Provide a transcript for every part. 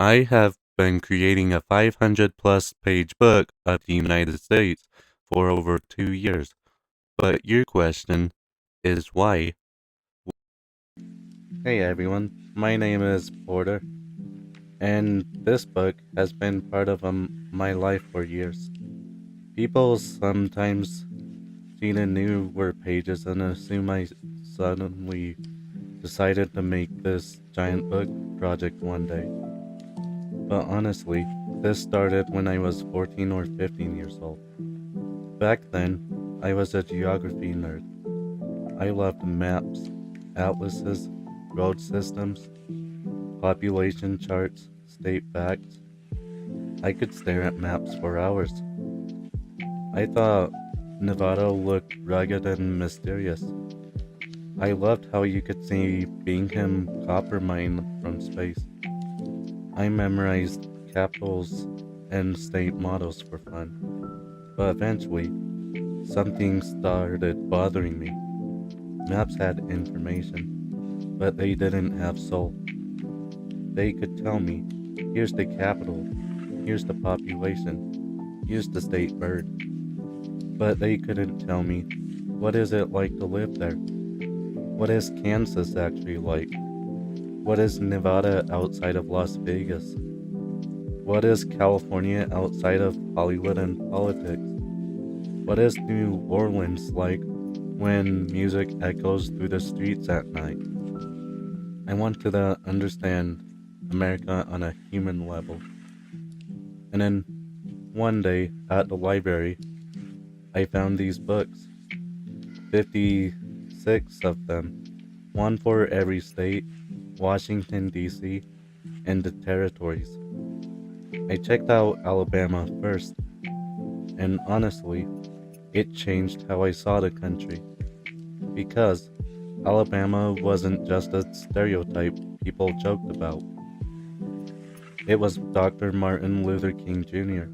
I have been creating a 500 plus page book of the United States for over 2 years. But your question is why? Hey everyone, my name is Porter, and this book has been part of my life for years. People sometimes see the newer pages and assume I suddenly decided to make this giant book project one day. But honestly, this started when I was 14 or 15 years old. Back then, I was a geography nerd. I loved maps, atlases, road systems, population charts, state facts. I could stare at maps for hours. I thought Nevada looked rugged and mysterious. I loved how you could see Bingham copper mine from space. I memorized capitals and state mottos for fun. But eventually, something started bothering me. Maps had information, but they didn't have soul. They could tell me, here's the capital, here's the population, here's the state bird. But they couldn't tell me, what is it like to live there? What is Kansas actually like? What is Nevada outside of Las Vegas? What is California outside of Hollywood and politics? What is New Orleans like when music echoes through the streets at night? I wanted to understand America on a human level. And then one day at the library, I found these books, 56 of them, one for every state, Washington, D.C., and the territories. I checked out Alabama first, and honestly, it changed how I saw the country. Because Alabama wasn't just a stereotype people joked about. It was Dr. Martin Luther King Jr.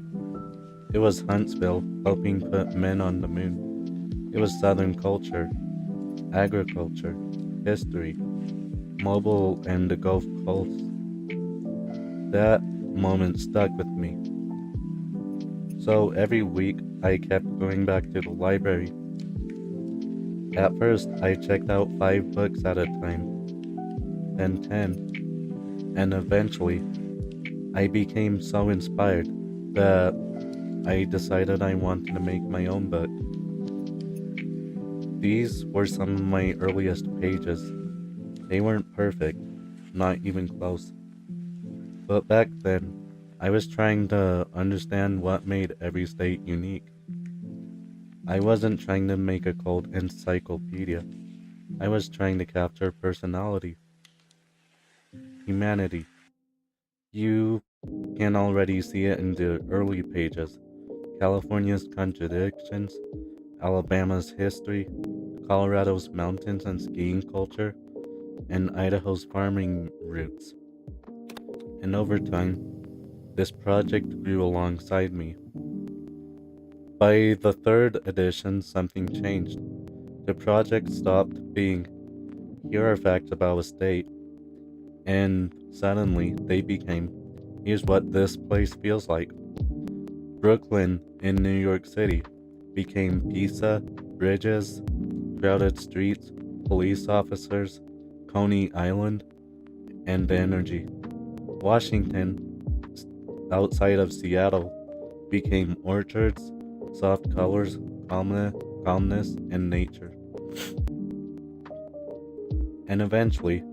It was Huntsville helping put men on the moon. It was Southern culture, agriculture, history, mobile, and the Gulf Coast. That moment stuck with me. So every week I kept going back to the library. At first, I checked out 5 books at a time, then 10, and eventually I became so inspired that I decided I wanted to make my own book. These were some of my earliest pages. They weren't perfect, not even close. But back then, I was trying to understand what made every state unique. I wasn't trying to make a cold encyclopedia. I was trying to capture personality, humanity. You can already see it in the early pages. California's contradictions, Alabama's history, Colorado's mountains and skiing culture, and Idaho's farming roots. And over time, this project grew alongside me. By the third edition, something changed. The project stopped being, here are facts about a state, and suddenly they became, here's what this place feels like. Brooklyn in New York City became pizza, bridges, crowded streets, police officers, Coney Island, and energy. Washington, outside of Seattle, became orchards, soft colors, calmness, and nature. And eventually,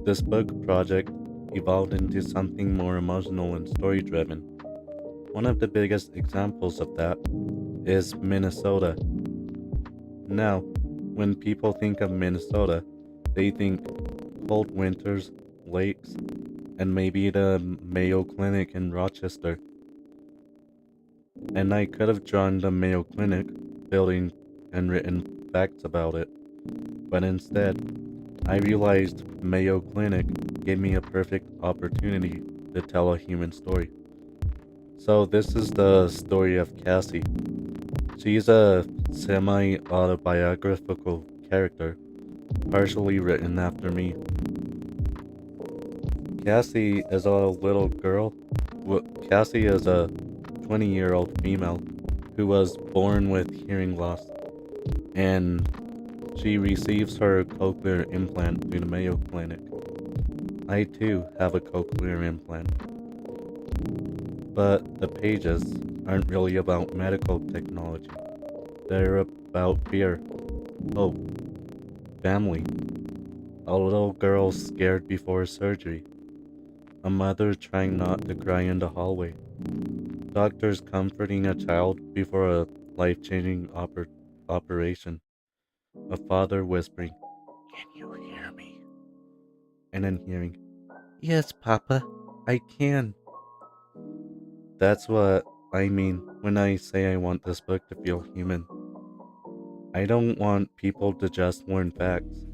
this book project evolved into something more emotional and story driven. One of the biggest examples of that is Minnesota. Now, when people think of Minnesota, they think cold winters, lakes, and maybe the Mayo Clinic in Rochester. And I could have drawn the Mayo Clinic building and written facts about it, but instead, I realized Mayo Clinic gave me a perfect opportunity to tell a human story. So this is the story of Cassie. She's a semi-autobiographical character, partially written after me. Cassie is a little girl. Cassie is a 20-year-old female who was born with hearing loss, and she receives her cochlear implant through the Mayo Clinic. I too have a cochlear implant, but the pages aren't really about medical technology. They're about fear, hope, family, a little girl scared before surgery, a mother trying not to cry in the hallway, doctors comforting a child before a life-changing operation, a father whispering, "Can you hear me?" And then hearing, "Yes, Papa, I can." That's what I mean when I say I want this book to feel human. I don't want people to just learn facts.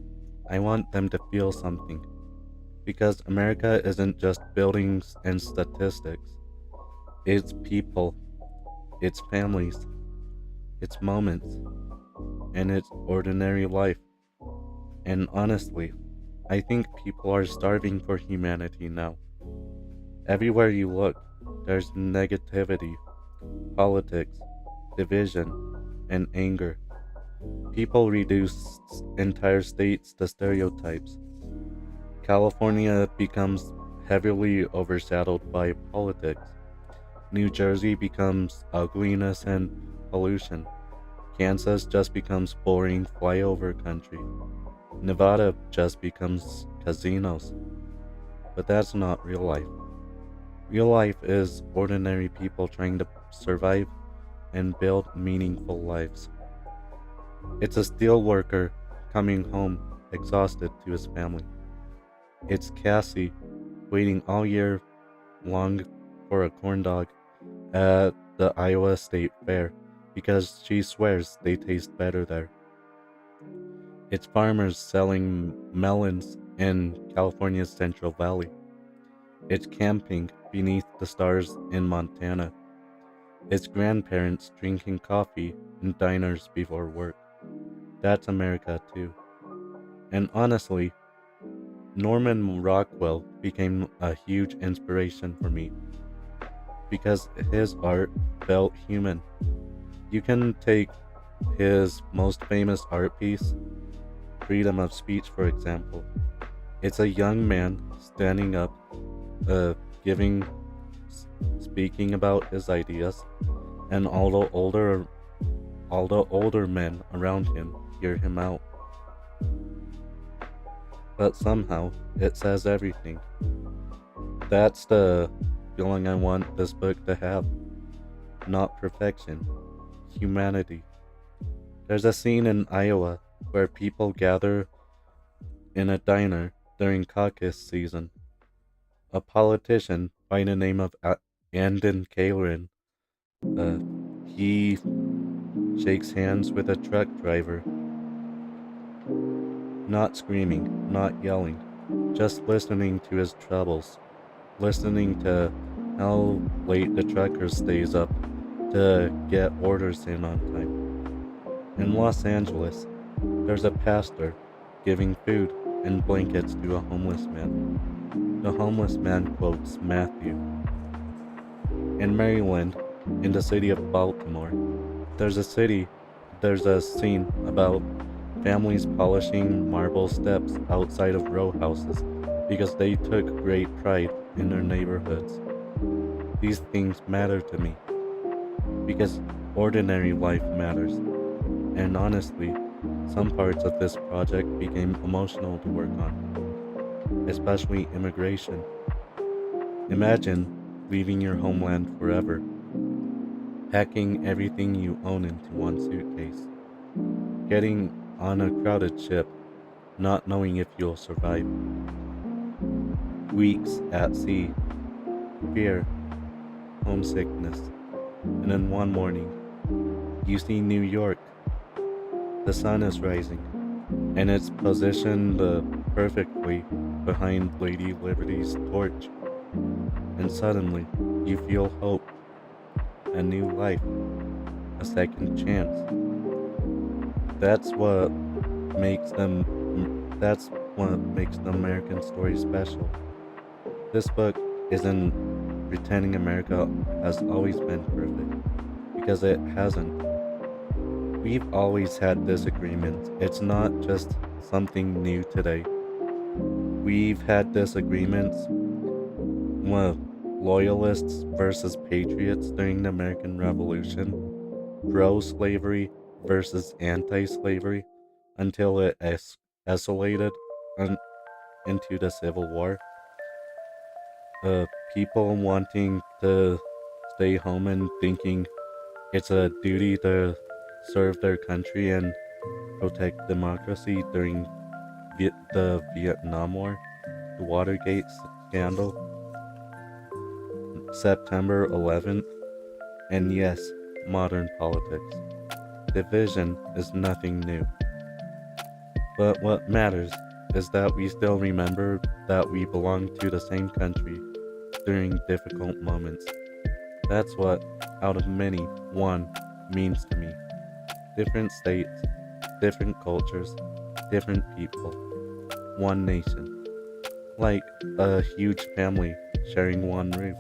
I want them to feel something. Because America isn't just buildings and statistics. It's people, it's families, it's moments, and it's ordinary life. And honestly, I think people are starving for humanity now. Everywhere you look, there's negativity, politics, division, and anger. People reduce entire states to stereotypes. California becomes heavily overshadowed by politics. New Jersey becomes ugliness and pollution. Kansas just becomes boring flyover country. Nevada just becomes casinos. But that's not real life. Real life is ordinary people trying to survive and build meaningful lives. It's a steel worker coming home exhausted to his family. It's Cassie waiting all year long for a corn dog at the Iowa State Fair because she swears they taste better there. It's farmers selling melons in California's Central Valley. It's camping beneath the stars in Montana. It's grandparents drinking coffee in diners before work. That's America too. And honestly, Norman Rockwell became a huge inspiration for me because his art felt human. You can take his most famous art piece, Freedom of Speech, for example. It's a young man standing up, uh, giving, speaking about his ideas, and all the older men around him hear him out. But somehow, it says everything. That's the feeling I want this book to have. Not perfection, humanity. There's a scene in Iowa where people gather in a diner during caucus season. A politician by the name of Andon Kalen, uh, he shakes hands with a truck driver, not screaming, not yelling, just listening to his troubles, listening to how late the trucker stays up to get orders in on time. In Los Angeles, there's a pastor giving food and blankets to a homeless man. The homeless man quotes Matthew. In Maryland, in the city of Baltimore, there's a city, there's a scene about families polishing marble steps outside of row houses because they took great pride in their neighborhoods. These things matter to me because ordinary life matters. And honestly, some parts of this project became emotional to work on, especially immigration. Imagine leaving your homeland forever, packing everything you own into one suitcase, getting on a crowded ship, not knowing if you'll survive, weeks at sea, fear, homesickness, and then one morning, you see New York. The sun is rising, and it's positioned perfectly behind Lady Liberty's torch. And suddenly, you feel hope, a new life, a second chance. That's what makes them. That's what makes the American story special. This book isn't pretending America has always been perfect, because it hasn't. We've always had disagreements. It's not just something new today. We've had disagreements with loyalists versus patriots during the American Revolution, pro slavery versus anti slavery, until it escalated un- into the Civil War. People wanting to stay home and thinking it's a duty to serve their country and protect democracy during the Vietnam War, the Watergate scandal, September 11th, and yes, modern politics. Division is nothing new. But what matters is that we still remember that we belong to the same country during difficult moments. That's what, out of many, one means to me. Different states, different cultures, different people, one nation. Like a huge family sharing one roof.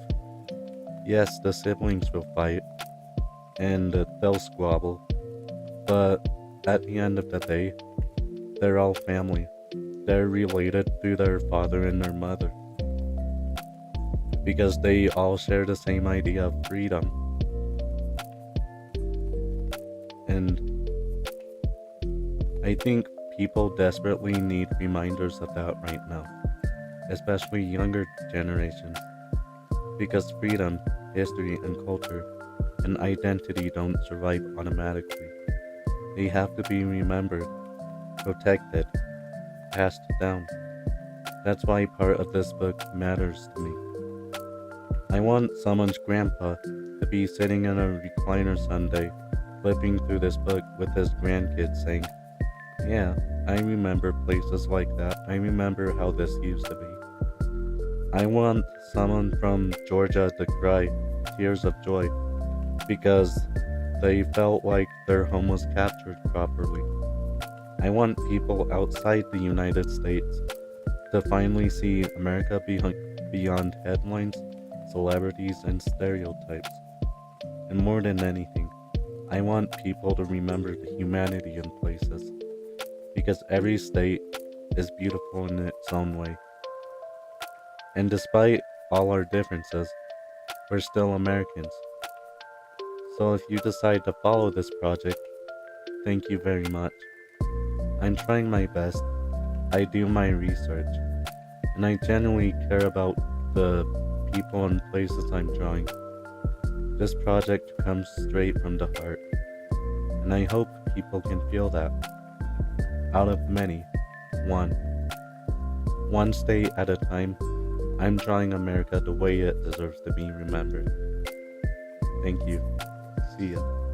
Yes, the siblings will fight and they'll squabble, but at the end of the day, they're all family. They're related through their father and their mother because they all share the same idea of freedom. And I think people desperately need reminders of that right now, especially younger generations, because freedom, history, and culture and identity don't survive automatically. They have to be remembered, protected, passed down. That's why part of this book matters to me. I want someone's grandpa to be sitting in a recliner Sunday, flipping through this book with his grandkids saying, "Yeah, I remember places like that. I remember how this used to be." I want someone from Georgia to cry tears of joy because they felt like their home was captured properly. I want people outside the United States to finally see America beyond headlines, celebrities, and stereotypes. And more than anything, I want people to remember the humanity in places, because every state is beautiful in its own way. And despite all our differences, we're still Americans. So if you decide to follow this project, thank you very much. I'm trying my best, I do my research, and I genuinely care about the people and places I'm drawing. This project comes straight from the heart, and I hope people can feel that. Out of many, one. One state at a time, I'm drawing America the way it deserves to be remembered. Thank you. See ya.